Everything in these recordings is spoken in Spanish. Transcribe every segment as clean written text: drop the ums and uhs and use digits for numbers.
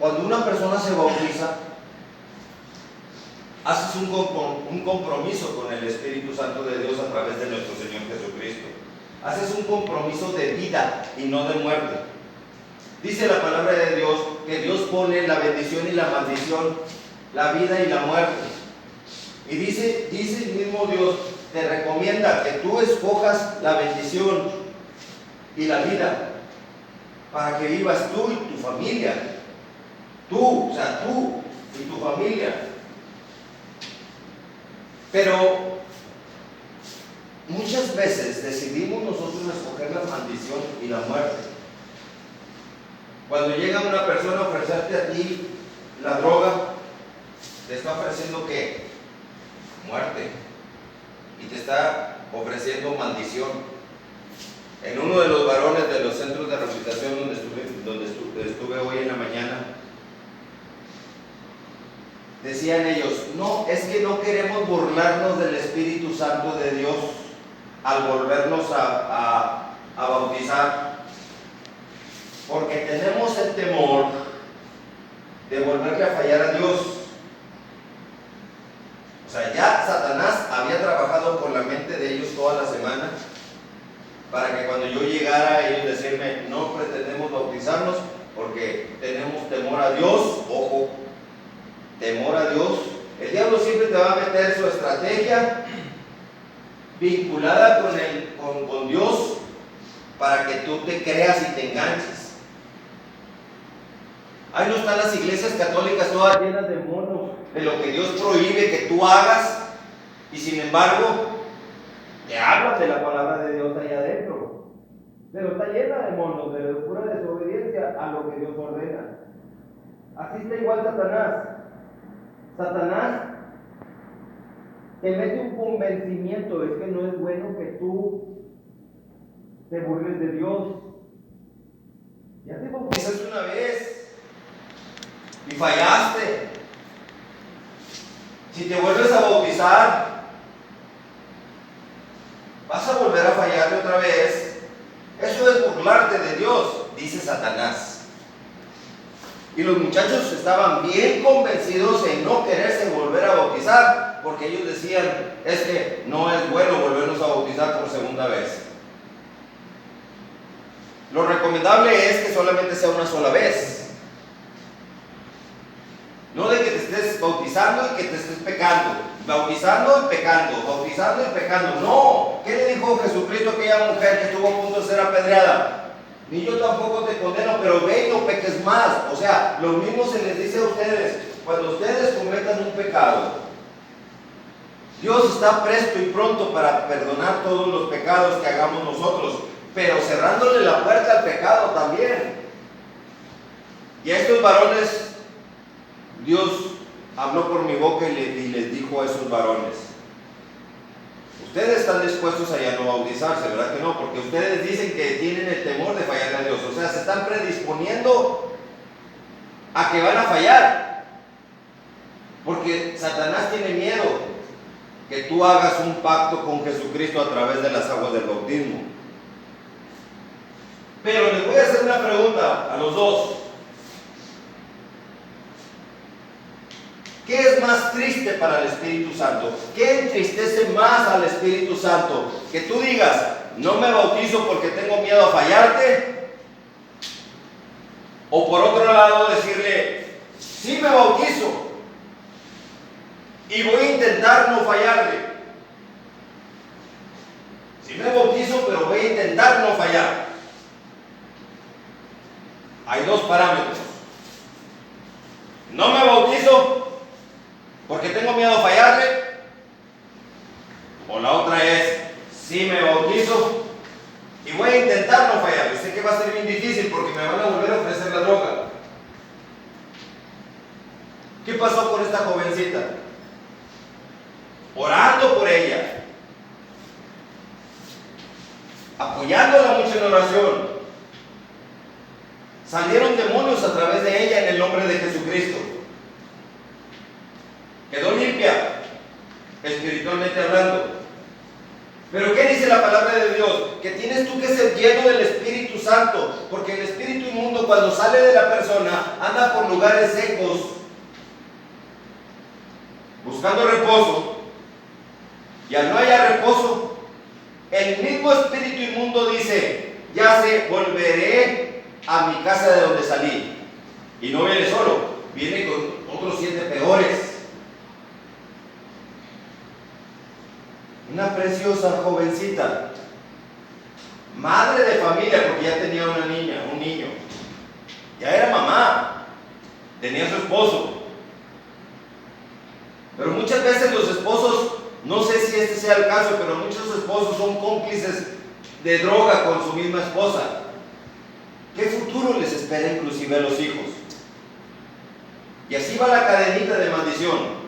cuando una persona se bautiza, haces un compromiso con el Espíritu Santo de Dios a través de nuestro Señor Jesucristo. Haces un compromiso de vida y no de muerte. Dice la palabra de Dios que Dios pone la bendición y la maldición, la vida y la muerte. Y dice el mismo Dios, te recomienda que tú escojas la bendición y la vida para que vivas tú y tu familia. Tú y tu familia. Pero muchas veces decidimos nosotros escoger la maldición y la muerte. Cuando llega una persona a ofrecerte a ti la droga, te está ofreciendo ¿qué? Muerte. Y te está ofreciendo maldición. En uno de los varones de los centros de rehabilitación donde estuve hoy en la mañana, decían ellos, no, es que no queremos burlarnos del Espíritu Santo de Dios al volvernos a bautizar, porque tenemos el temor de volverle a fallar a Dios. O sea, ya Satanás había trabajado con la mente de ellos toda la semana para que cuando yo llegara ellos decirme, no pretendemos bautizarnos porque tenemos temor a Dios. Ojo, temor a Dios. El diablo siempre te va a meter su estrategia vinculada con Dios para que tú te creas y te enganches. Ahí no están las iglesias católicas todas llenas de monos, de lo que Dios prohíbe que tú hagas, y sin embargo te hablas de la palabra de Dios allá adentro, pero está llena de monos, de pura desobediencia a lo que Dios ordena. Así está igual Satanás. Satanás te mete un convencimiento, es que no es bueno que tú te burles de Dios. Ya te bautizaste una vez y fallaste. Si te vuelves a bautizar, vas a volver a fallarle otra vez. Eso es burlarte de Dios, dice Satanás. Y los muchachos estaban bien convencidos en no quererse volver a bautizar, porque ellos decían, es que no es bueno volvernos a bautizar por segunda vez. Lo recomendable es que solamente sea una sola vez. No de que te estés bautizando y que te estés pecando, bautizando y pecando, bautizando y pecando. No. ¿Qué le dijo Jesucristo a aquella mujer que estuvo a punto de ser apedreada? Ni yo tampoco te condeno, pero ve y no peques más. O sea, lo mismo se les dice a ustedes. Cuando ustedes cometan un pecado, Dios está presto y pronto para perdonar todos los pecados que hagamos nosotros, pero cerrándole la puerta al pecado también. Y a estos varones, Dios habló por mi boca y les dijo a esos varones, ustedes están dispuestos a ya no bautizarse, ¿verdad que no? Porque ustedes dicen que tienen el temor de fallarle a Dios, o sea, se están predisponiendo a que van a fallar, porque Satanás tiene miedo que tú hagas un pacto con Jesucristo a través de las aguas del bautismo. Pero les voy a hacer una pregunta a los dos. ¿Qué es más triste para el Espíritu Santo? ¿Qué entristece más al Espíritu Santo? Que tú digas, no me bautizo porque tengo miedo a fallarte. O por otro lado decirle, sí me bautizo y voy a intentar no fallarle. Sí me bautizo, pero voy a intentar no fallar. Hay dos parámetros. No me bautizo porque tengo miedo a fallarle. O la otra es, sí me bautizo y voy a intentar no fallarle. Sé que va a ser bien difícil porque me van a volver a ofrecer la droga. ¿Qué pasó con esta jovencita? Orando por ella, apoyándola mucho en oración, salieron demonios a través de ella en el nombre de Jesucristo. Quedó limpia, espiritualmente hablando. Pero ¿qué dice la palabra de Dios? que tienes tú que ser lleno del Espíritu Santo, porque el espíritu inmundo cuando sale de la persona anda por lugares secos, buscando reposo, y al no hallar reposo, el mismo espíritu inmundo dice: ya sé, volveré a mi casa de donde salí. Y no viene solo, viene con otros 7 peores. Una preciosa jovencita, madre de familia, porque ya tenía una niña, un niño, ya era mamá, tenía su esposo. Pero muchas veces los esposos, no sé si este sea el caso, pero muchos esposos son cómplices de droga con su misma esposa. ¿Qué futuro les espera inclusive a los hijos? Y así va la cadenita de maldición.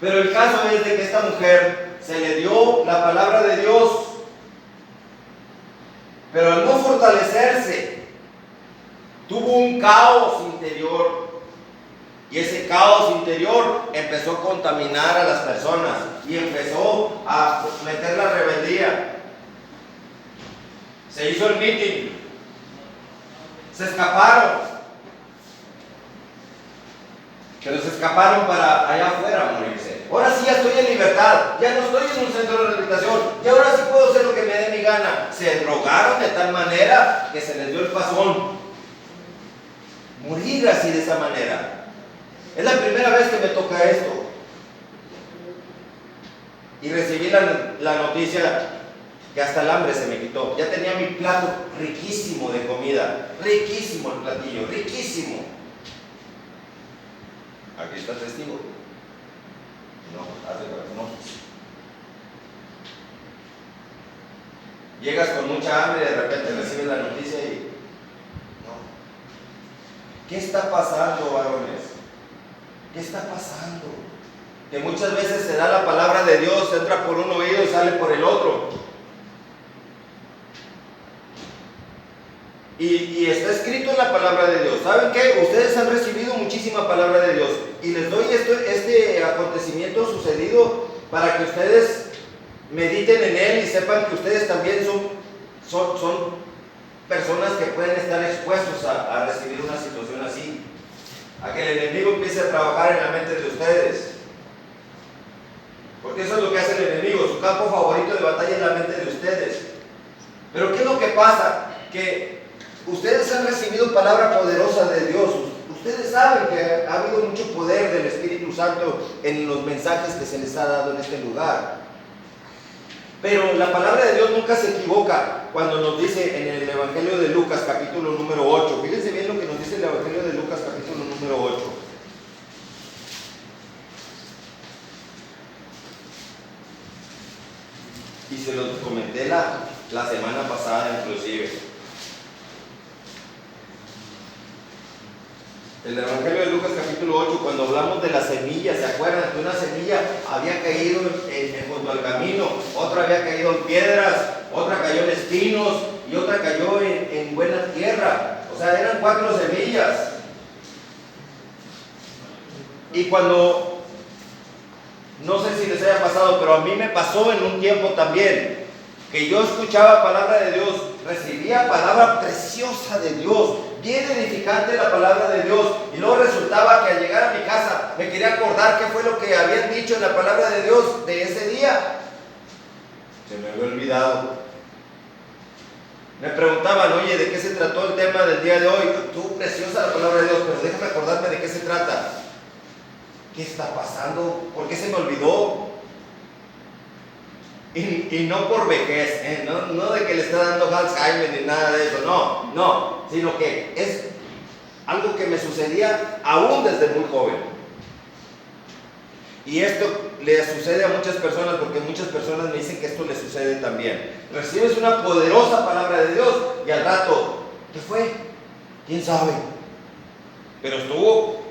Pero el caso es de que esta mujer se le dio la palabra de Dios, pero al no fortalecerse, tuvo un caos interior. Y ese caos interior empezó a contaminar a las personas y empezó a meter la rebeldía. Se hizo el meeting, se escaparon. Pero se escaparon para allá afuera a morirse. Ahora sí ya estoy en libertad, ya no estoy en un centro de rehabilitación, y ahora sí puedo hacer lo que me dé mi gana. Se drogaron de tal manera que se les dio el pasón. Morir así de esa manera. Es la primera vez que me toca esto. Y recibí la noticia que hasta el hambre se me quitó. Ya tenía mi plato riquísimo de comida, riquísimo el platillo, riquísimo. Aquí está el testigo. No, hace para que no. Llegas con mucha hambre y de repente recibes la noticia y no. ¿Qué está pasando, varones? ¿Qué está pasando? Que muchas veces se da la palabra de Dios, entra por un oído y sale por el otro. Y está escrito en la palabra de Dios. ¿Saben qué? Ustedes han recibido muchísima palabra de Dios. Y les doy este acontecimiento sucedido para que ustedes mediten en él y sepan que ustedes también son personas que pueden estar expuestos a recibir una situación así. A que el enemigo empiece a trabajar en la mente de ustedes. Porque eso es lo que hace el enemigo. Su campo favorito de batalla es la mente de ustedes. Pero ¿qué es lo que pasa? Que ustedes han recibido palabra poderosa de Dios. Ustedes saben que ha habido mucho poder del Espíritu Santo en los mensajes que se les ha dado en este lugar. Pero la palabra de Dios nunca se equivoca cuando nos dice en el Evangelio de Lucas capítulo número 8. Fíjense bien lo que nos dice el Evangelio de Lucas capítulo número 8. Y se los comenté la semana pasada inclusive. El Evangelio de Lucas capítulo 8, cuando hablamos de las semillas, ¿se acuerdan? Que una semilla había caído junto al camino, otra había caído en piedras, otra cayó en espinos y otra cayó en buena tierra. O sea, eran 4 semillas. Y cuando, no sé si les haya pasado, pero a mí me pasó en un tiempo también, que yo escuchaba palabra de Dios, recibía palabra preciosa de Dios, bien edificante la palabra de Dios, y luego resultaba que al llegar a mi casa me quería acordar qué fue lo que habían dicho en la palabra de Dios de ese día. Se me había olvidado. Me preguntaban: oye, ¿de qué se trató el tema del día de hoy? Tú, preciosa la palabra de Dios, pero déjame acordarme de qué se trata. ¿Qué está pasando? ¿Por qué se me olvidó? Y no por vejez, no de que le está dando Alzheimer ni nada de eso, no, sino que es algo que me sucedía aún desde muy joven. Y esto le sucede a muchas personas, porque muchas personas me dicen que esto le sucede también. Recibes una poderosa palabra de Dios y al rato, ¿qué fue? ¿Quién sabe? Pero estuvo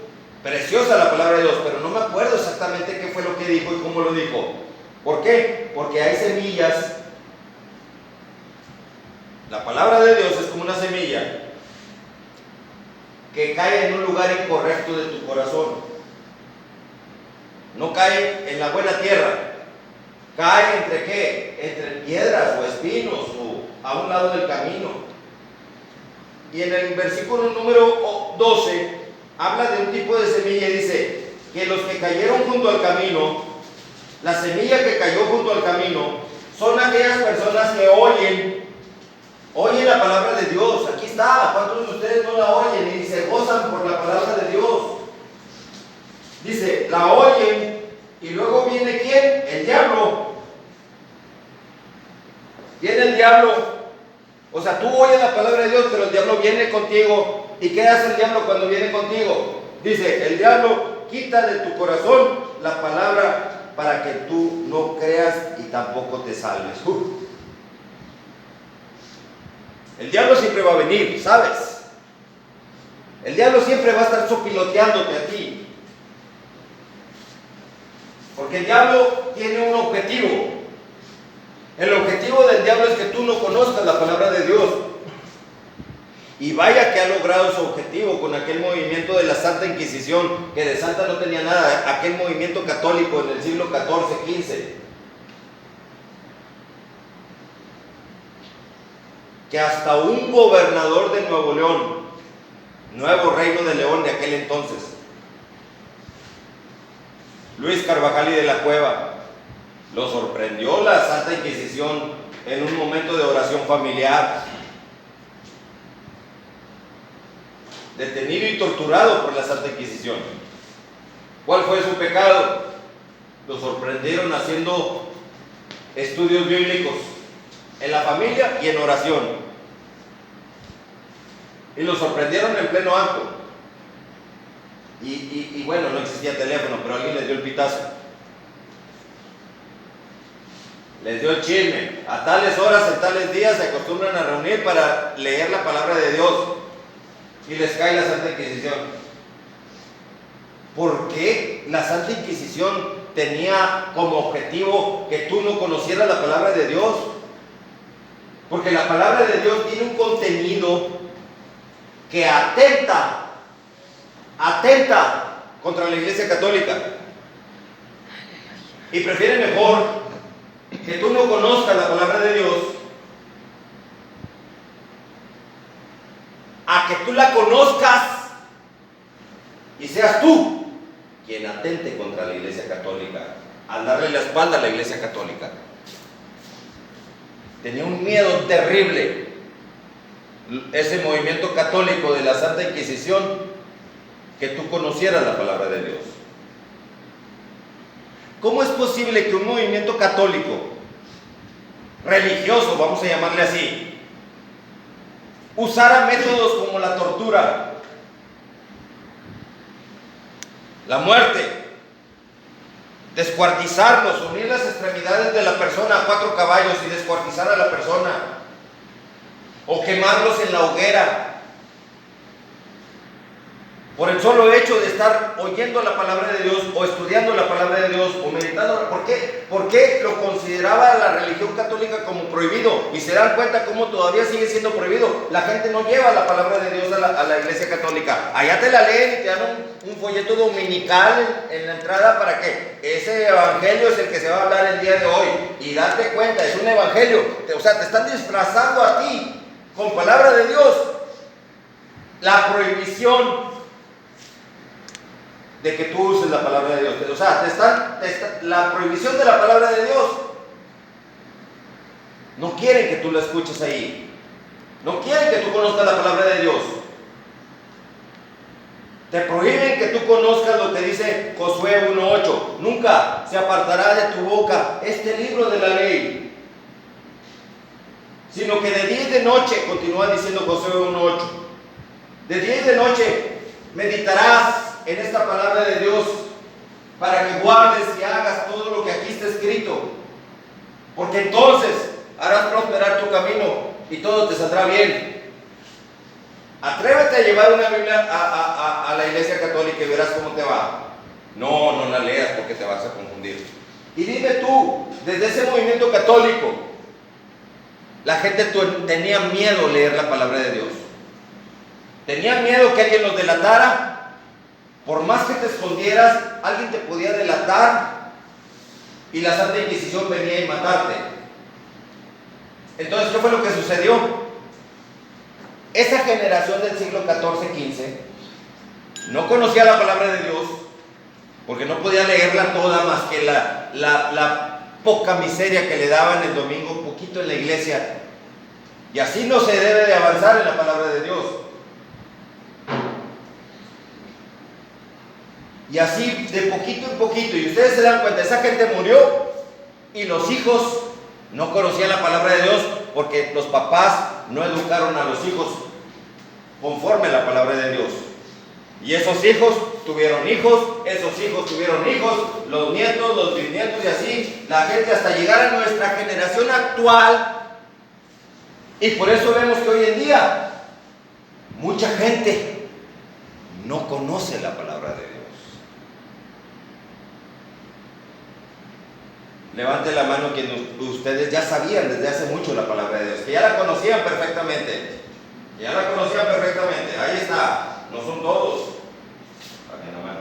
preciosa la palabra de Dios, pero no me acuerdo exactamente qué fue lo que dijo y cómo lo dijo. ¿Por qué? Porque hay semillas. La palabra de Dios es como una semilla que cae en un lugar incorrecto de tu corazón. No cae en la buena tierra. Cae entre qué? Entre piedras o espinos o a un lado del camino. Y en el versículo número 12 habla de un tipo de semilla y dice que los que cayeron junto al camino, la semilla que cayó junto al camino, son aquellas personas que oyen la palabra de Dios. Aquí está, ¿cuántos de ustedes no la oyen y se gozan por la palabra de Dios? Dice, la oyen y luego viene ¿quién? El diablo. Viene el diablo. O sea, tú oyes la palabra de Dios, pero el diablo viene contigo. ¿Y qué hace el diablo cuando viene contigo? Dice, el diablo quita de tu corazón la palabra para que tú no creas y tampoco te salves. El diablo siempre va a venir, ¿sabes? El diablo siempre va a estar sopiloteándote a ti. Porque el diablo tiene un objetivo. El objetivo del diablo es que tú no conozcas la palabra de Dios. Y vaya que ha logrado su objetivo con aquel movimiento de la Santa Inquisición, que de santa no tenía nada, aquel movimiento católico en el siglo XIV, XV. Que hasta un gobernador de Nuevo León, Nuevo Reino de León de aquel entonces, Luis Carvajal y de la Cueva, lo sorprendió la Santa Inquisición en un momento de oración familiar, detenido y torturado por la Santa Inquisición. ¿Cuál fue su pecado? Lo sorprendieron haciendo estudios bíblicos en la familia y en oración. Y lo sorprendieron en pleno acto. Y bueno, no existía teléfono, pero alguien les dio el pitazo. Les dio el chisme. A tales horas, en tales días se acostumbran a reunir para leer la palabra de Dios. Y les cae la Santa Inquisición. ¿Por qué la Santa Inquisición tenía como objetivo que tú no conocieras la palabra de Dios? Porque la palabra de Dios tiene un contenido que atenta contra la Iglesia Católica. Y prefiere mejor que tú no conozcas la palabra de Dios a que tú la conozcas y seas tú quien atente contra la Iglesia Católica al darle la espalda a la Iglesia Católica. Tenía un miedo terrible ese movimiento católico de la Santa Inquisición, que tú conocieras la palabra de Dios. ¿Cómo es posible que un movimiento católico, religioso, vamos a llamarle así, usara métodos como la tortura, la muerte, descuartizarlos, unir las extremidades de la persona a 4 caballos y descuartizar a la persona, o quemarlos en la hoguera, por el solo hecho de estar oyendo la palabra de Dios o estudiando la palabra de Dios o meditando? ¿Por qué? Porque lo consideraba la religión católica como prohibido, y se dan cuenta cómo todavía sigue siendo prohibido. La gente no lleva la palabra de Dios a la Iglesia Católica. Allá te la leen y te dan un folleto dominical en la entrada para que ese evangelio es el que se va a hablar el día de hoy, y date cuenta, es un evangelio. O sea, te están disfrazando a ti con palabra de Dios la prohibición de que tú uses la palabra de Dios. O sea, la prohibición de la palabra de Dios. No quieren que tú la escuches ahí. No quieren que tú conozcas la palabra de Dios. Te prohíben que tú conozcas lo que dice Josué 1:8. Nunca se apartará de tu boca este libro de la ley, sino que de día y de noche, continúa diciendo Josué 1:8, de día y de noche meditarás en esta palabra de Dios, para que guardes y hagas todo lo que aquí está escrito, porque entonces harás prosperar tu camino y todo te saldrá bien. Atrévete a llevar una Biblia a la Iglesia Católica y verás cómo te va. No la leas porque te vas a confundir. Y dime tú, desde ese movimiento católico, la gente tenía miedo leer la palabra de Dios. Tenía miedo que alguien los delatara. Por más que te escondieras, alguien te podía delatar. y la Santa Inquisición venía y matarte. Entonces, ¿qué fue lo que sucedió? Esa generación del siglo XIV-XV no conocía la palabra de Dios, porque no podía leerla toda más que la poca miseria que le daban el domingo, poquito en la iglesia. Y así no se debe de avanzar en la palabra de Dios. Y así de poquito en poquito, y ustedes se dan cuenta, esa gente murió y los hijos no conocían la palabra de Dios porque los papás no educaron a los hijos conforme a la palabra de Dios. Y esos hijos tuvieron hijos, esos hijos tuvieron hijos, los nietos, los bisnietos y así, la gente hasta llegar a nuestra generación actual. Y por eso vemos que hoy en día mucha gente no conoce la palabra de Dios. Levante la mano quien ustedes ya sabían desde hace mucho la palabra de Dios, que ya la conocían perfectamente. Ya la conocían perfectamente. Ahí está. No son todos. Bajen la mano.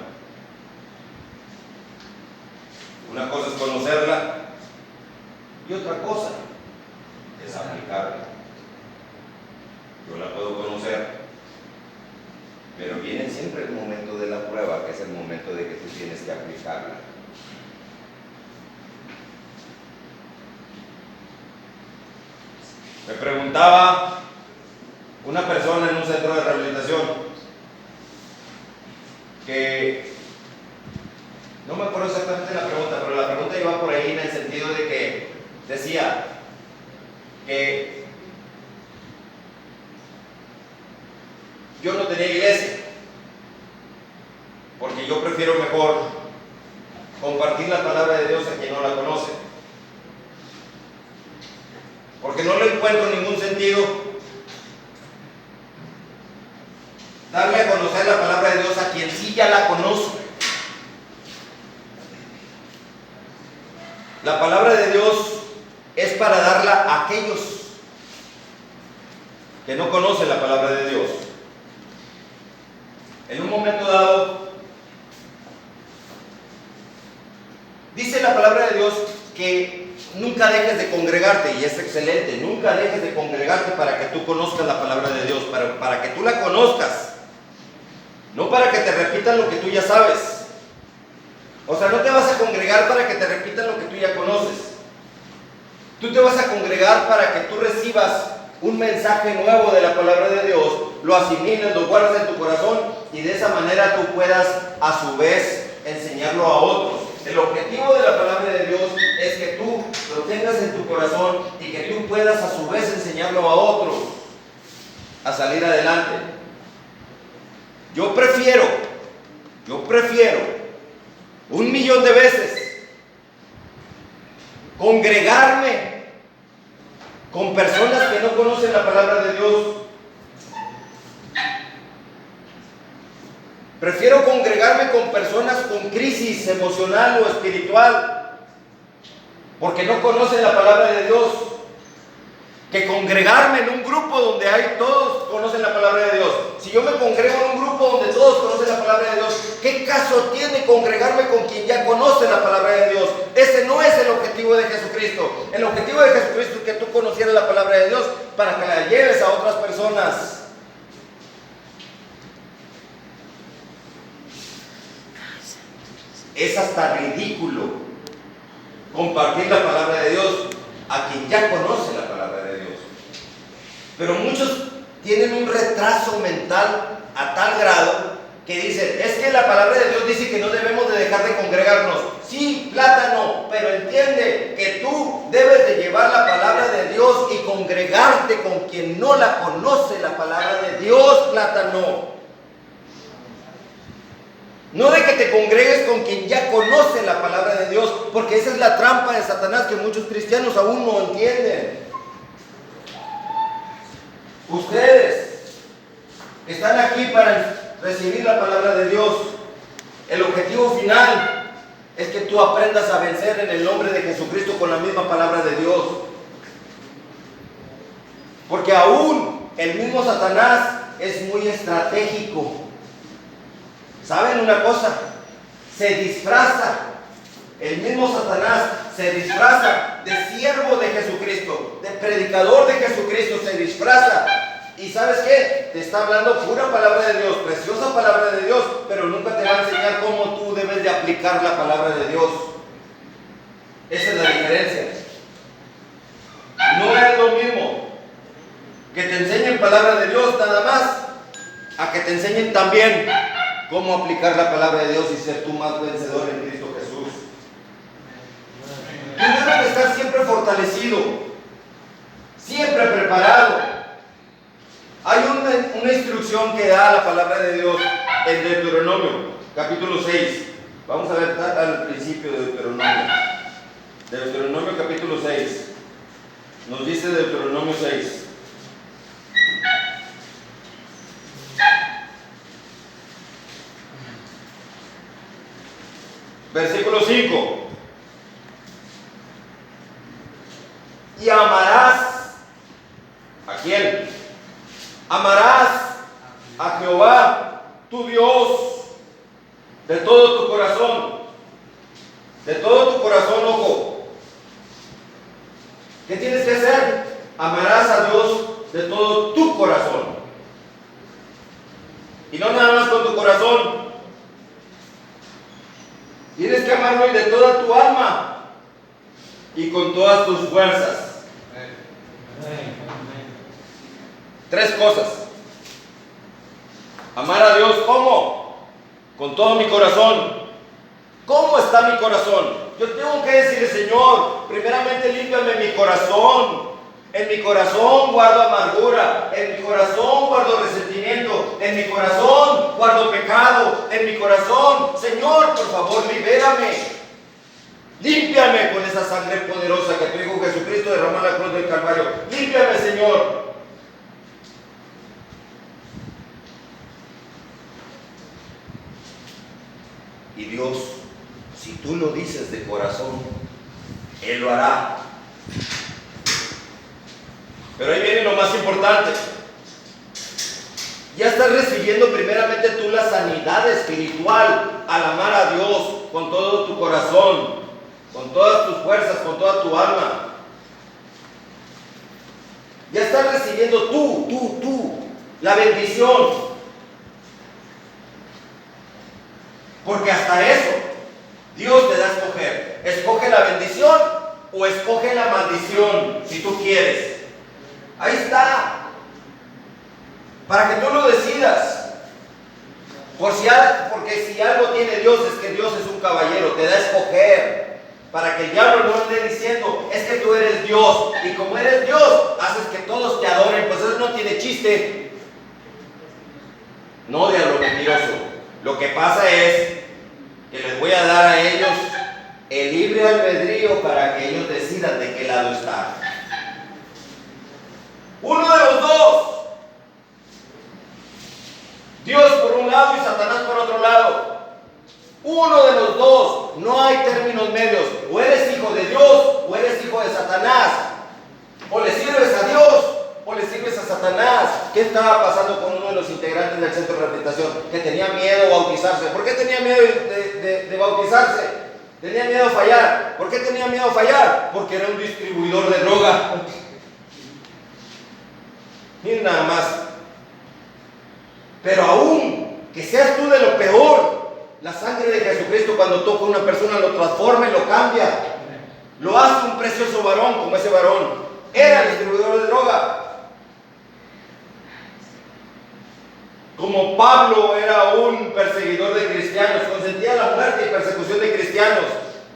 Una cosa es conocerla y otra cosa es aplicarla. Yo la puedo conocer, pero viene siempre el momento de la prueba, que es el momento de que tú tienes que aplicarla. Me preguntaba una persona en un centro de rehabilitación que no me acuerdo exactamente la pregunta, pero la pregunta iba por ahí en el sentido de que decía que yo no tenía iglesia porque yo prefiero mejor compartir la palabra de Dios a quien no la conoce, porque no le encuentro ningún sentido darle a conocer la palabra de Dios a quien sí ya la conoce. La palabra de Dios es para darla a aquellos que no conocen la palabra de Dios. En un momento dado, dice la palabra de Dios que nunca dejes de congregarte, y es excelente, nunca dejes de congregarte para que tú conozcas la palabra de Dios, para que tú la conozcas, no para que te repitan lo que tú ya sabes. O sea, no te vas a congregar para que te repitan lo que tú ya conoces. Tú te vas a congregar para que tú recibas un mensaje nuevo de la palabra de Dios, lo asimiles, lo guardes en tu corazón y de esa manera tú puedas a su vez enseñarlo a otros. El objetivo de la palabra de Dios es que tú lo tengas en tu corazón y que tú puedas a su vez enseñarlo a otros a salir adelante. Yo prefiero 1,000,000 de veces congregarme con personas que no conocen la palabra de Dios. Prefiero congregarme con personas con crisis emocional o espiritual, porque no conocen la palabra de Dios, que congregarme en un grupo donde todos conocen la palabra de Dios. Si yo me congrego en un grupo donde todos conocen la palabra de Dios, ¿qué caso tiene congregarme con quien ya conoce la palabra de Dios? Ese no es el objetivo de Jesucristo. El objetivo de Jesucristo es que tú conocieras la palabra de Dios para que la lleves a otras personas. Es hasta ridículo compartir la palabra de Dios a quien ya conoce la palabra de Dios. Pero muchos tienen un retraso mental a tal grado que dicen, es que la palabra de Dios dice que no debemos de dejar de congregarnos. Sí, plátano, pero entiende que tú debes de llevar la palabra de Dios y congregarte con quien no la conoce la palabra de Dios, plátano. No de que te congregues con quien ya conoce la palabra de Dios, porque esa es la trampa de Satanás que muchos cristianos aún no entienden. Ustedes están aquí para recibir la palabra de Dios. El objetivo final es que tú aprendas a vencer en el nombre de Jesucristo con la misma palabra de Dios. Porque aún el mismo Satanás es muy estratégico. ¿Saben una cosa? Se disfraza El mismo Satanás se disfraza de siervo de Jesucristo, de predicador de Jesucristo, se disfraza. ¿Y sabes qué? Te está hablando pura palabra de Dios, preciosa palabra de Dios, pero nunca te va a enseñar cómo tú debes de aplicar la palabra de Dios. Esa es la diferencia. No es lo mismo que te enseñen palabra de Dios nada más, a que te enseñen también cómo aplicar la palabra de Dios y ser tú más vencedor en Cristo Jesús. Tú debes de estar siempre fortalecido, siempre preparado. Hay una instrucción que da la palabra de Dios en Deuteronomio, capítulo 6. Vamos a ver al principio de Deuteronomio. Deuteronomio capítulo 6. Nos dice Deuteronomio 6. Versículo 5. Y amarás. ¿A quién? Amarás a Jehová, tu Dios, de todo tu corazón. De todo tu corazón, ojo. ¿Qué tienes que hacer? Amarás a Dios de todo tu corazón. Y no nada más con tu corazón. Tienes que amarlo y de toda tu alma y con todas tus fuerzas. Tres cosas. Amar a Dios, ¿cómo? Con todo mi corazón. ¿Cómo está mi corazón? Yo tengo que decirle, Señor, primeramente límpiame mi corazón. En mi corazón guardo amargura, en mi corazón guardo resentimiento, en mi corazón guardo pecado, en mi corazón, Señor, por favor, libérame. Límpiame con esa sangre poderosa que tu Hijo Jesucristo derramó en la cruz del Calvario. Límpiame, Señor. Y Dios, si tú lo dices de corazón, Él lo hará. Pero ahí viene lo más importante. Ya estás recibiendo primeramente tú la sanidad espiritual al amar a Dios con todo tu corazón, con todas tus fuerzas, con toda tu alma. Ya estás recibiendo tú, la bendición. Porque hasta eso, Dios te da a escoger. Escoge la bendición o escoge la maldición, si tú quieres. Ahí está. Para que tú lo decidas. Porque si algo tiene Dios es que Dios es un caballero, te da a escoger. Para que el diablo no esté diciendo, es que tú eres Dios. Y como eres Dios, haces que todos te adoren. Pues eso no tiene chiste. No, diablo mentiroso. Lo que pasa es que les voy a dar a ellos el libre albedrío para que ellos decidan de qué lado están. Uno de los dos. Dios por un lado y Satanás por otro lado. Uno de los dos. No hay términos medios. O eres hijo de Dios o eres hijo de Satanás. O le sirves a Dios o le sirves a Satanás. ¿Qué estaba pasando con uno de los integrantes del centro de rehabilitación? Que tenía miedo de bautizarse. ¿Por qué tenía miedo de bautizarse? Tenía miedo a fallar. ¿Por qué tenía miedo a fallar? Porque era un distribuidor de droga. Miren nada más. Pero aún que seas tú de lo peor, la sangre de Jesucristo cuando toca a una persona lo transforma y lo cambia. Lo hace un precioso varón, como ese varón. Era distribuidor de droga. Como Pablo era un perseguidor de cristianos, consentía la muerte y persecución de cristianos.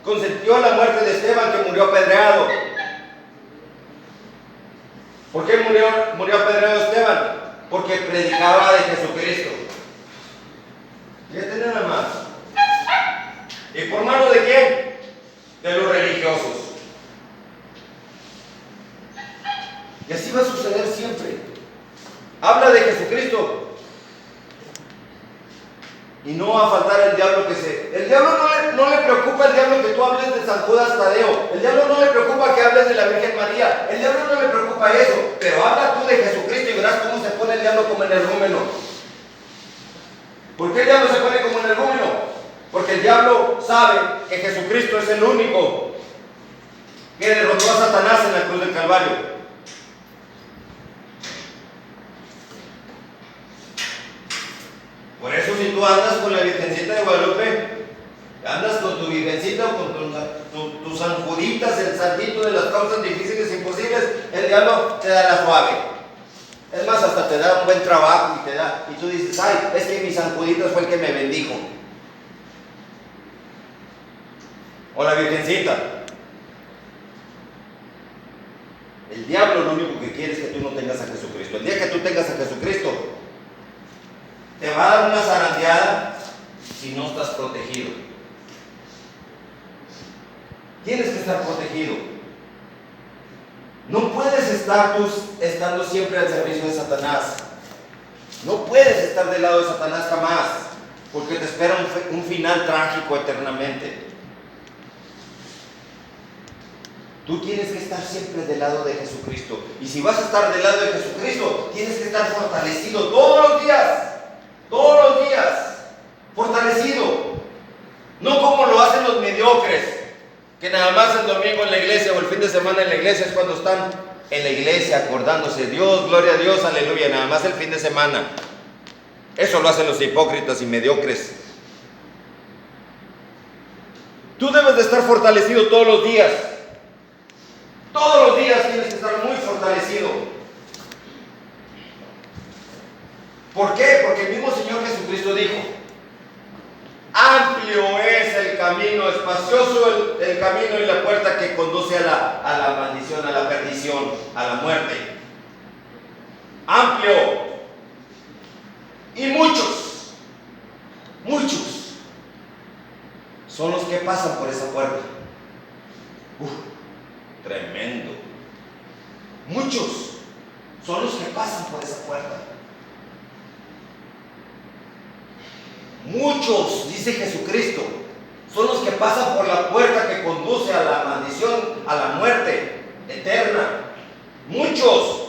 Consentió la muerte de Esteban, que murió apedreado. ¿Por qué murió apedreado Esteban? Porque predicaba de Jesucristo. Fíjate nada más. ¿Y por mano de quién? De los religiosos. Y así va a suceder siempre. Habla de Jesucristo y no va a faltar el diablo El diablo no le preocupa el diablo que tú hables de San Judas Tadeo. El diablo no le preocupa que hables de la Virgen María. El diablo no le preocupa eso. Pero habla tú de Jesucristo y verás cómo se pone el diablo como energúmeno. ¿Por qué el diablo se pone como energúmeno? Porque el diablo sabe que Jesucristo es el único que derrotó a Satanás en la cruz del Calvario. Por eso si tú andas con la Virgencita de Guadalupe, andas con tu Virgencita o con tus San Juditas, el santito de las causas difíciles e imposibles, el diablo te da la suave. Es más, hasta te da un buen trabajo y tú dices, ay, es que mi San Juditas fue el que me bendijo. O la Virgencita. El diablo lo único que quiere es que tú no tengas a Jesucristo. El día que tú tengas a Jesucristo, te va a dar una zarandeada si no estás protegido. Tienes que estar protegido. No puedes estar tú estando siempre al servicio de Satanás. No puedes estar del lado de Satanás jamás, porque te espera un final trágico eternamente. Tú tienes que estar siempre del lado de Jesucristo. Y si vas a estar del lado de Jesucristo, tienes que estar fortalecido todos los días. Todos los días. Fortalecido. No como lo hacen los mediocres, que nada más el domingo en la iglesia o el fin de semana en la iglesia es cuando están en la iglesia acordándose. Dios, gloria a Dios, aleluya. Nada más el fin de semana. Eso lo hacen los hipócritas y mediocres. Tú debes de estar fortalecido todos los días. Todos los días tienes que estar muy fortalecido. ¿Por qué? Porque el mismo Señor Jesucristo dijo: amplio es el camino, espacioso el camino y la puerta que conduce a la maldición, a la perdición, a la muerte. Amplio. Y muchos son los que pasan por esa puerta. Tremendo. Muchos son los que pasan por esa puerta. Muchos, dice Jesucristo, son los que pasan por la puerta que conduce a la maldición, a la muerte eterna. Muchos.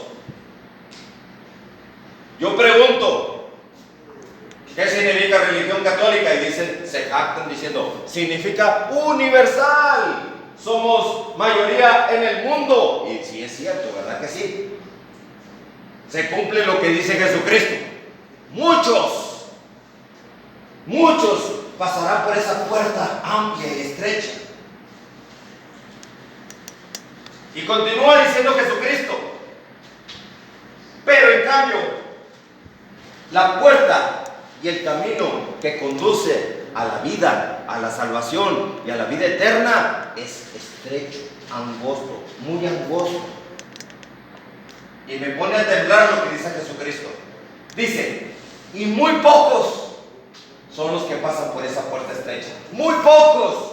Yo pregunto, ¿qué significa religión católica? Y dicen, se jactan diciendo, significa universal. Somos mayoría en el mundo. Y sí es cierto, ¿verdad que sí? Se cumple lo que dice Jesucristo. Muchos pasarán por esa puerta amplia y estrecha. Y continúa diciendo Jesucristo. Pero en cambio, la puerta y el camino que conduce a la vida, a la salvación y a la vida eterna es estrecho, angosto, muy angosto. Y me pone a temblar lo que dice Jesucristo. Dice, y muy pocos son los que pasan por esa puerta estrecha. Muy pocos.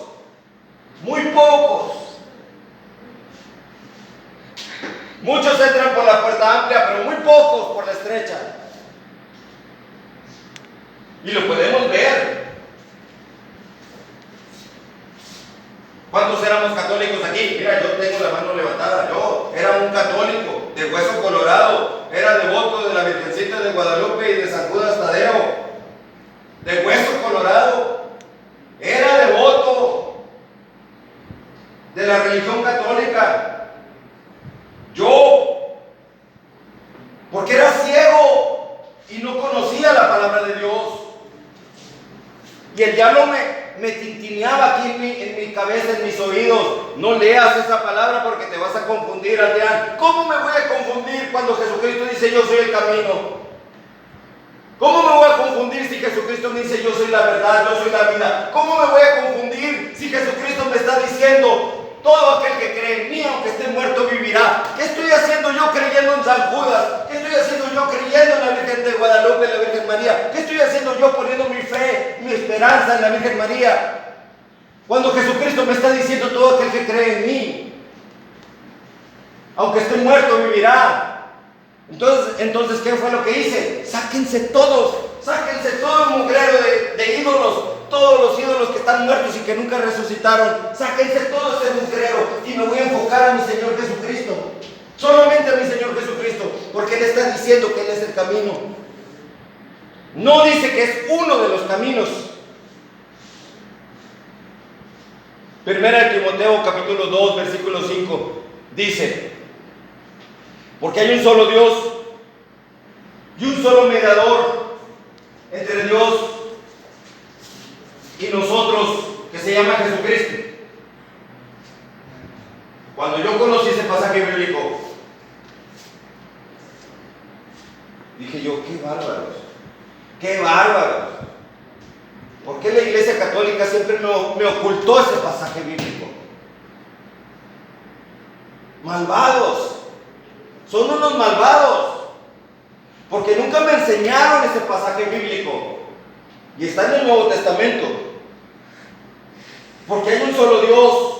Muchos entran por la puerta amplia, pero muy pocos por la estrecha. Y lo podemos ver. ¿Cuántos éramos católicos aquí? Mira, yo tengo la mano levantada. Yo era un católico de hueso colorado. Era devoto de la Virgencita de Guadalupe y de San Judas Tadeo. De hueso colorado. Era devoto de la religión católica. Yo, porque era ciego y no conocía la palabra de Dios. Y el diablo me tintineaba aquí en mi cabeza, en mis oídos. No leas esa palabra porque te vas a confundir, Adrián. ¿Cómo me voy a confundir cuando Jesucristo dice yo soy el camino? ¿Cómo me voy a confundir si Jesucristo me dice yo soy la verdad, yo soy la vida? ¿Cómo me voy a confundir si Jesucristo me está diciendo todo aquel que cree en mí, aunque esté muerto, vivirá? ¿Qué estoy haciendo yo creyendo en San Judas? ¿Qué estoy haciendo yo creyendo en la Virgen de Guadalupe, en la Virgen María? ¿Qué estoy haciendo yo poniendo mi fe, mi esperanza en la Virgen María? Cuando Jesucristo me está diciendo todo aquel que cree en mí, aunque esté muerto, vivirá. Entonces, ¿qué fue lo que hice? Sáquense todo el mugrero de ídolos, todos los ídolos que están muertos y que nunca resucitaron. Sáquense todo ese mugrero y me voy a enfocar a mi Señor Jesucristo. Solamente a mi Señor Jesucristo, porque Él está diciendo que Él es el camino. No dice que es uno de los caminos. Primera de Timoteo capítulo 2 versículo 5 dice: porque hay un solo Dios y un solo mediador entre Dios y nosotros, que se llama Jesucristo. Cuando yo conocí ese pasaje bíblico, dije yo, qué bárbaros, qué bárbaros. ¿Por qué la Iglesia Católica siempre me ocultó ese pasaje bíblico? Malvados, son unos malvados, porque nunca me enseñaron ese pasaje bíblico. Y está en el Nuevo Testamento. Porque hay un solo Dios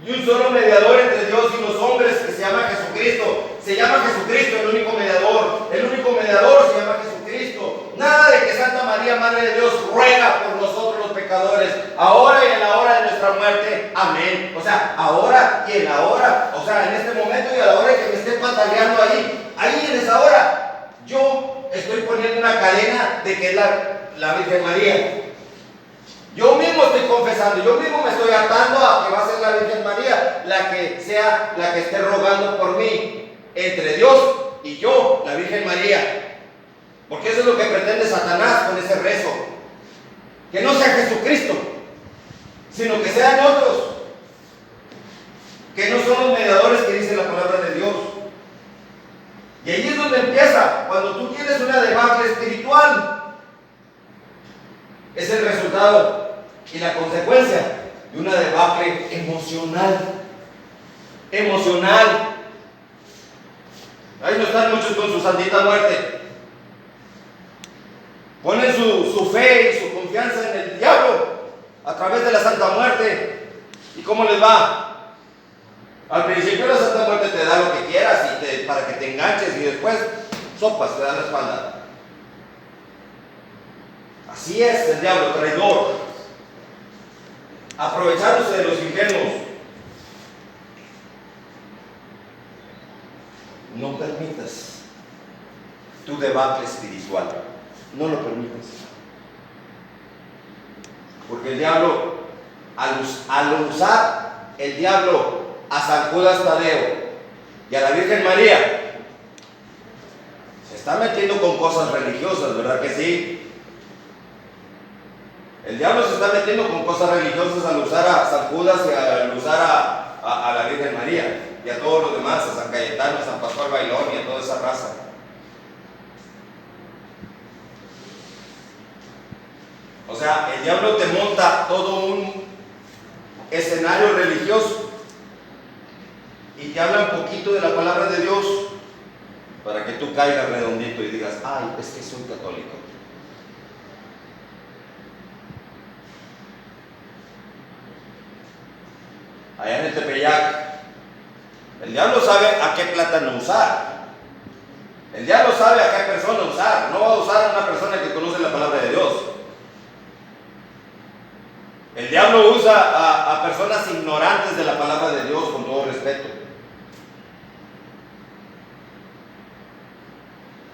y un solo mediador entre Dios y los hombres, que se llama Jesucristo. Se llama Jesucristo el único mediador. El único mediador se llama Jesucristo. Nada de que Santa María, Madre de Dios, ruega por nosotros los pecadores, ahora y en la hora de nuestra muerte. Amén. O sea, ahora y en la hora. O sea, en este momento y a la hora que me esté pataleando ahí en esa hora, yo estoy poniendo una cadena de que es la Virgen María. Yo mismo estoy confesando, yo mismo me estoy atando a que va a ser la Virgen María la que sea, la que esté rogando por mí, entre Dios y yo, la Virgen María. Porque eso es lo que pretende Satanás con ese rezo. Que no sea Jesucristo, sino que sean otros, que no son los mediadores que dice la palabra de Dios. Y ahí es donde empieza, cuando tú tienes una debacle espiritual. Es el resultado y la consecuencia de una debacle emocional. Ahí no están muchos con su santita muerte. Ponen su fe y su confianza en el diablo a través de la Santa Muerte. ¿Y cómo les va? Al principio la Santa Muerte te da lo que quieras para que te enganches, y después sopas, te da la espalda. Así es el diablo, traidor, aprovechándose de los ingenuos. No permitas tu debacle espiritual, no lo permitas. Porque el diablo, al usar el diablo a San Judas Tadeo y a la Virgen María, se está metiendo con cosas religiosas, ¿verdad que sí? El diablo se está metiendo con cosas religiosas al usar a San Judas y al usar a la Virgen María y a todos los demás, a San Cayetano, a San Pascual Bailón y a toda esa raza. O sea, el diablo te monta todo un escenario religioso y te habla un poquito de la palabra de Dios para que tú caigas redondito y digas, ay, es que soy católico. Allá en el Tepeyac, el diablo sabe a qué plátano usar. El diablo sabe a qué persona usar. No va a usar a una persona que conoce la palabra de Dios. El diablo usa a personas ignorantes de la palabra de Dios, con todo respeto.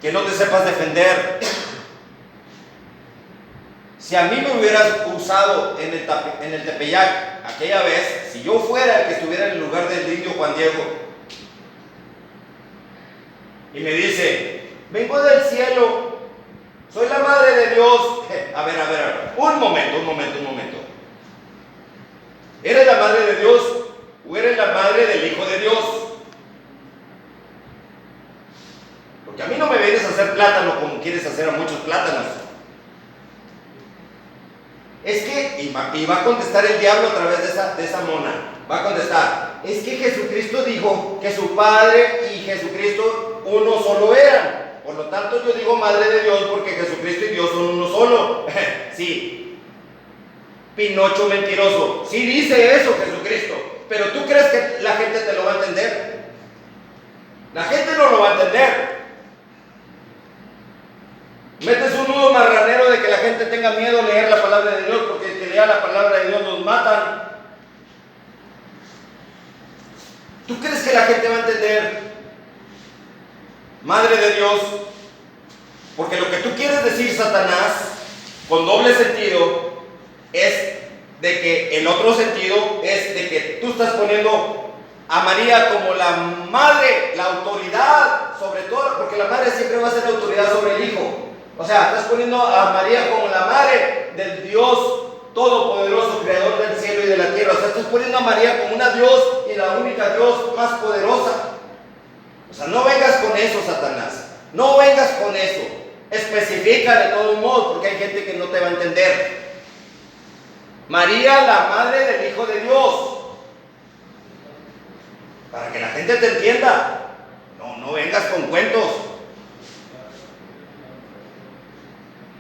Que no te sepas defender. Si a mí me hubieras usado en el Tepeyac aquella vez, si yo fuera el que estuviera en el lugar del indio Juan Diego, y me dice, vengo del cielo, soy la madre de Dios. A ver, un momento. ¿Eres la madre de Dios o eres la madre del Hijo de Dios? Porque a mí no me vienes a hacer plátano como quieres hacer a muchos plátanos. Es que, y va a contestar el diablo a través de esa mona, va a contestar, es que Jesucristo dijo que su Padre y Jesucristo uno solo eran. Por lo tanto yo digo Madre de Dios porque Jesucristo y Dios son uno solo. Sí, Pinocho mentiroso, sí dice eso Jesucristo, pero ¿tú crees que la gente te lo va a entender? La gente no lo va a entender. Metes un nudo marranero de que la gente tenga miedo a leer la palabra de Dios, porque el que lea la palabra de Dios nos matan. ¿Tú crees que la gente va a entender? Madre de Dios, porque lo que tú quieres decir, Satanás, con doble sentido, es de que el otro sentido es de que tú estás poniendo a María como la madre, la autoridad sobre todo, porque la madre siempre va a ser la autoridad sobre el hijo. O sea, estás poniendo a María como la madre del Dios todopoderoso, creador del cielo y de la tierra. O sea, estás poniendo a María como una Dios y la única Dios más poderosa. O sea, no vengas con eso, Satanás. No vengas con eso. Especifica de todos modos, porque hay gente que no te va a entender. María, la madre del Hijo de Dios. Para que la gente te entienda. No vengas con cuentos.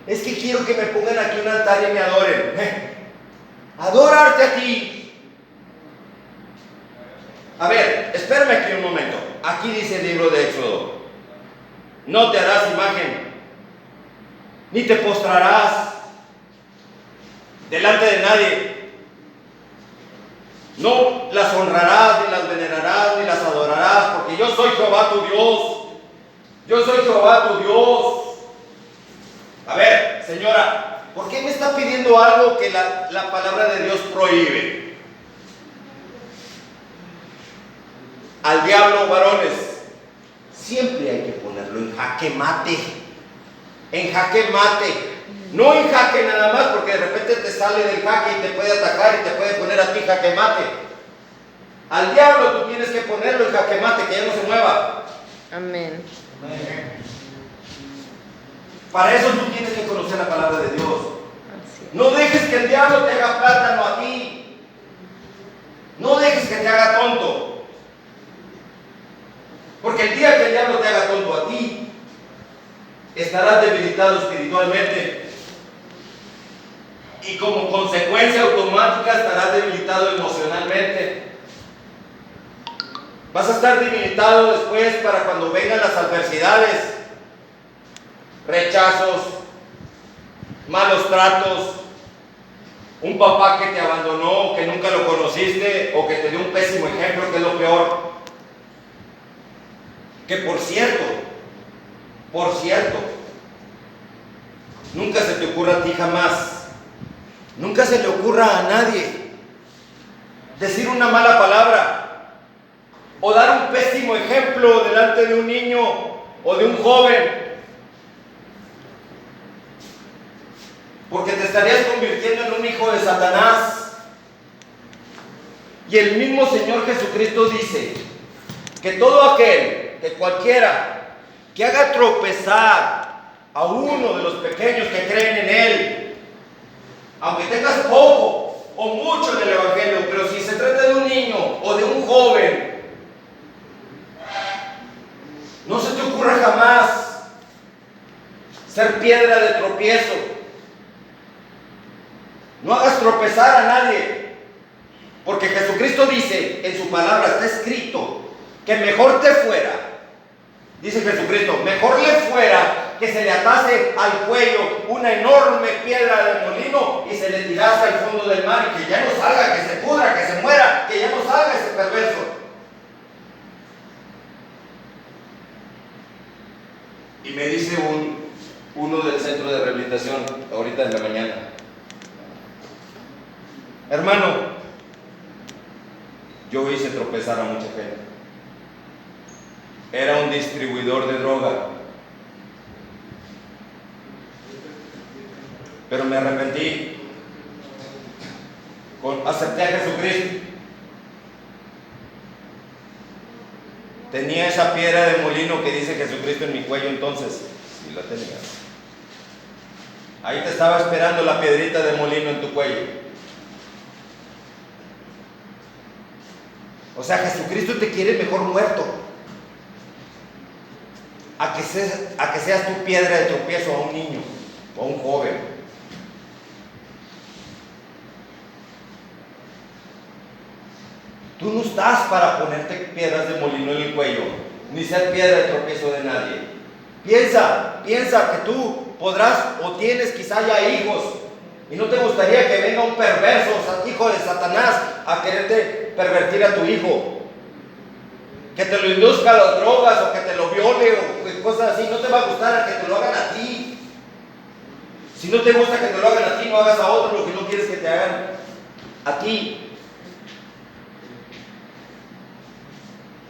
Es que quiero que me pongan aquí un altar y me adoren. Adorarte a ti. A ver, espérame aquí un momento. Aquí dice el libro de Éxodo: no te harás imagen, ni te postrarás delante de nadie. No las honrarás, ni las venerarás, ni las adorarás, porque yo soy Jehová tu Dios. Yo soy Jehová tu Dios. A ver, señora, ¿por qué me está pidiendo algo que la palabra de Dios prohíbe? Al diablo, varones, siempre hay que ponerlo en jaque mate. En jaque mate. No en jaque nada más, porque de repente te sale del jaque y te puede atacar y te puede poner a ti jaque mate. Al diablo tú tienes que ponerlo en jaque mate, que ya no se mueva. Amén. Para eso tú tienes que conocer la palabra de Dios. Así es. No dejes que el diablo te haga plátano a ti. No dejes que te haga tonto. Porque el día que el diablo te haga tonto a ti, estarás debilitado espiritualmente. Y como consecuencia automática estarás debilitado emocionalmente. Vas a estar debilitado después para cuando vengan las adversidades, rechazos, malos tratos, un papá que te abandonó, que nunca lo conociste, o que te dio un pésimo ejemplo, que es lo peor. Que por cierto, nunca se te ocurra a ti jamás, nunca se le ocurra a nadie decir una mala palabra o dar un pésimo ejemplo delante de un niño o de un joven, porque te estarías convirtiendo en un hijo de Satanás. Y el mismo Señor Jesucristo dice que todo aquel, que cualquiera, que haga tropezar a uno de los pequeños que creen en Él, aunque tengas poco o mucho en el Evangelio, pero si se trata de un niño o de un joven, no se te ocurra jamás ser piedra de tropiezo. No hagas tropezar a nadie, porque Jesucristo dice en su palabra, está escrito, que mejor te fuera, dice Jesucristo, mejor le fuera que se le atase al cuello una enorme piedra de molino y se le tirase al fondo del mar y que ya no salga, que se pudra, que se muera, que ya no salga ese perverso. Y me dice uno del centro de rehabilitación ahorita en la mañana: hermano, yo hice tropezar a mucha gente. Era un distribuidor de droga, pero me arrepentí. Acepté a Jesucristo. Tenía esa piedra de molino que dice Jesucristo en mi cuello entonces. Sí, la tenía. Ahí te estaba esperando la piedrita de molino en tu cuello. O sea, Jesucristo te quiere mejor muerto a que seas tu piedra de tropiezo a un niño o a un joven. Tú no estás para ponerte piedras de molino en el cuello, ni ser piedra de tropiezo de nadie. Piensa que tú podrás o tienes quizá ya hijos y no te gustaría que venga un perverso, hijo de Satanás, a quererte pervertir a tu hijo, que te lo induzca a las drogas o que te lo viole o cosas así. No te va a gustar que te lo hagan a ti. Si no te gusta que te lo hagan a ti, no hagas a otro lo que no quieres que te hagan. Aquí,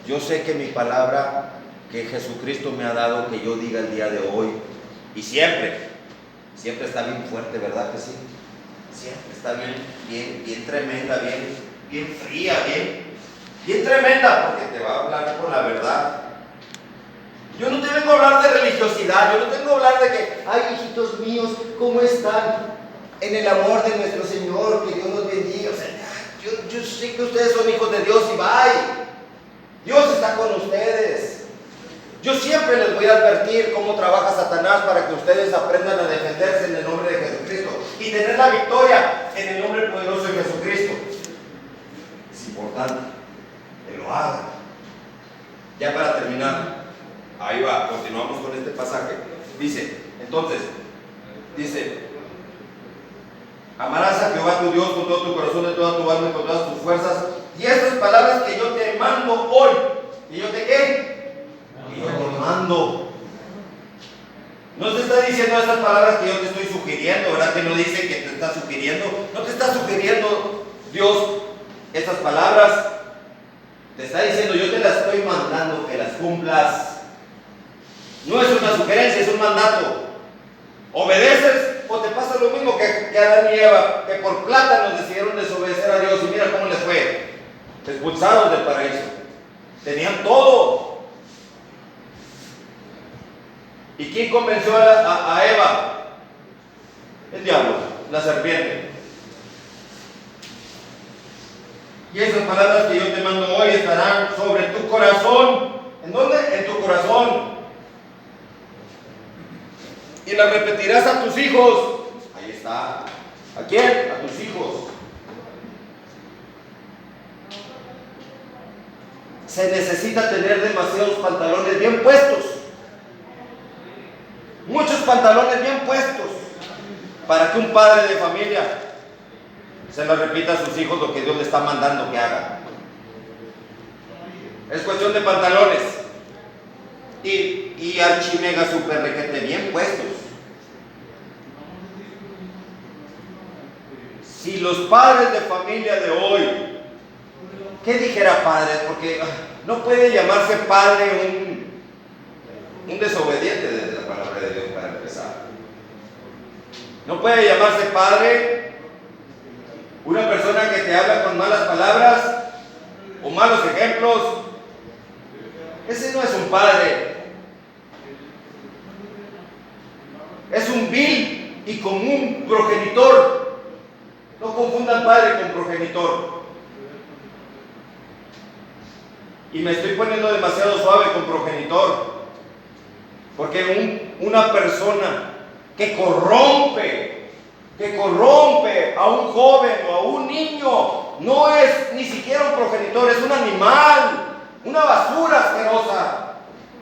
yo sé que mi palabra que Jesucristo me ha dado, que yo diga el día de hoy, y siempre está bien fuerte, ¿verdad que sí? Siempre está bien tremenda, bien fría, bien tremenda, porque te va a hablar con la verdad. Yo no te vengo a hablar de religiosidad, yo no te vengo a hablar de que, ay, hijitos míos, ¿cómo están? En el amor de nuestro Señor, que Dios los bendiga. O sea, yo sé que ustedes son hijos de Dios y bye. Dios está con ustedes. Yo siempre les voy a advertir cómo trabaja Satanás para que ustedes aprendan a defenderse en el nombre de Jesucristo y tener la victoria en el nombre poderoso de Jesucristo. Es importante que lo hagan. Ya para terminar, ahí va, continuamos con este pasaje. Dice, amarás a Jehová tu Dios con todo tu corazón, de toda tu alma y con todas tus fuerzas. Y estas palabras que yo te mando hoy, ¿y yo te qué? Y yo te mando. No te está diciendo estas palabras que yo te estoy sugiriendo, ¿verdad? Que no dice que te está sugiriendo. No te está sugiriendo Dios estas palabras. Te está diciendo, yo te las estoy mandando que las cumplas. No es una sugerencia, es un mandato. Obedeces o te pasa lo mismo que Adán y Eva, que por plata nos decidieron desobedecer a Dios y mira cómo les fue. Expulsados del paraíso. Tenían todo. ¿Y quién convenció a Eva? El diablo, la serpiente. Y esas palabras que yo te mando hoy estarán sobre tu corazón. ¿En dónde? En tu corazón. Y las repetirás a tus hijos. Ahí está. ¿A quién? A tus hijos. Se necesita tener demasiados pantalones bien puestos. Muchos pantalones bien puestos para que un padre de familia se le repita a sus hijos lo que Dios le está mandando que haga. Es cuestión de pantalones y archimega super requete bien puestos. Si los padres de familia de hoy, ¿qué dijera padres? Porque no puede llamarse padre un desobediente desde la palabra de Dios para empezar. No puede llamarse padre una persona que te habla con malas palabras o malos ejemplos. Ese no es un padre. Es un vil y común progenitor. No confundan padre con progenitor. Y me estoy poniendo demasiado suave con progenitor. Porque una persona que corrompe a un joven o a un niño no es ni siquiera un progenitor, es un animal, una basura asquerosa.